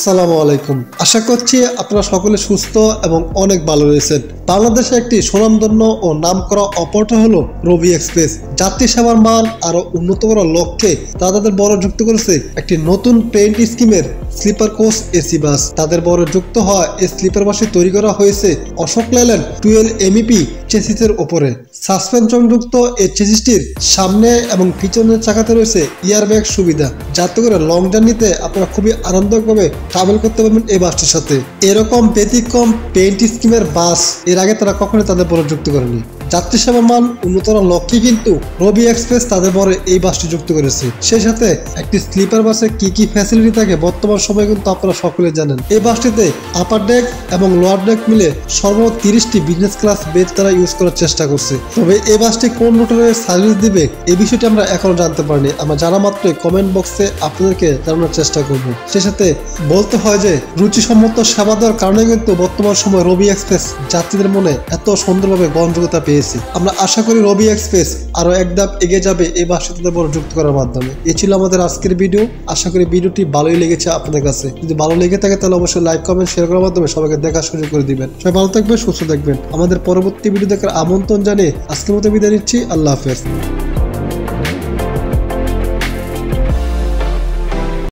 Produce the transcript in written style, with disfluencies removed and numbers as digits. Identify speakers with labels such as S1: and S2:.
S1: আসসালামু আলাইকুম। আশা করছি আপনারা সকলে সুস্থ এবং অনেক ভালো রয়েছেন। বাংলাদেশে একটি সুনামধন্য ও নামকরা অপারেটর হলো রবি এক্সপ্রেস। যাত্রী সেবার মান আরো উন্নত করার লক্ষ্যে তাদের বড় যুক্ত করেছে একটি নতুন পেইন্ট স্কিমের স্লিপার কোচ এসি বাস। তাদের বড় যুক্ত হওয়া এই স্লিপার বাসটি তৈরি করা হয়েছে অশোক লেল্যান্ড 12 MEP চেসিসের উপরে। সাসপেনশন যুক্ত এই চেসিসটির সামনে এবং পিছনের চাকাতে রয়েছে এয়ারব্যাগ সুবিধা, যাতে করে লং জার্নিতে আপনারা খুবই আনন্দভাবে ট্রাভেল করতে পারবেন এই বাসটির সাথে। এরকম ব্যতিক্রম পেইন্ট স্কিমের বাস এর আগে তারা কখনোই তাদের বড় যুক্ত করেনি। যাত্রী সেবার মান উন্নত করার লক্ষ্যে কিন্তু রবি এক্সপ্রেস তাদের বড় এই বাসটি যুক্ত করেছে। সেই সাথে একটি স্লিপার বাসে কি ফ্যাসিলিটি থাকে বর্তমান সময়ে কিন্তু আপনারা সকলে জানেন। এই বাসটিতে আপার ডেক এবং লোয়ার ডেক মিলে সর্বমোট 30টি বিজনেস ক্লাস বেড তারা ইউজ করার চেষ্টা করছে। তবে এই বাসটি কোন রুটের সার্ভিস দিবে এই বিষয়টি আমরা এখনো জানতে পারিনি। আমরা জানা মাত্রই কমেন্ট বক্সে আপনাদেরকে জানানোর চেষ্টা করব। সেই সাথে বলতে হয় যে রুচিসম্মত সেবা দেওয়ার কারণে কিন্তু বর্তমান সময় রবি এক্সপ্রেস যাত্রীদের মনে এত সুন্দরভাবে গ্রহণযোগ্যতা পেয়েছে। আমরা আশা করি রবি এক্সপ্রেস আরো এক ধাপ এগিয়ে যাবে এই বাসটিতে বড় যুক্ত করার মাধ্যমে। এই ছিল আমাদের আজকের ভিডিও। আশা করি ভিডিওটি ভালোই লেগেছে আপনাদের কাছে। যদি ভালো লেগে থাকে তাহলে অবশ্যই লাইক কমেন্ট শেয়ার করার মাধ্যমে সবাইকে দেখার সুযোগ করে দিবেন। সবাই ভালো থাকবেন, সুস্থ থাকবেন। আমাদের পরবর্তী ভিডিও দেখার আমন্ত্রণ জানিয়ে আজকের মতো বিদায় নিচ্ছি। আল্লাহ হাফেজ।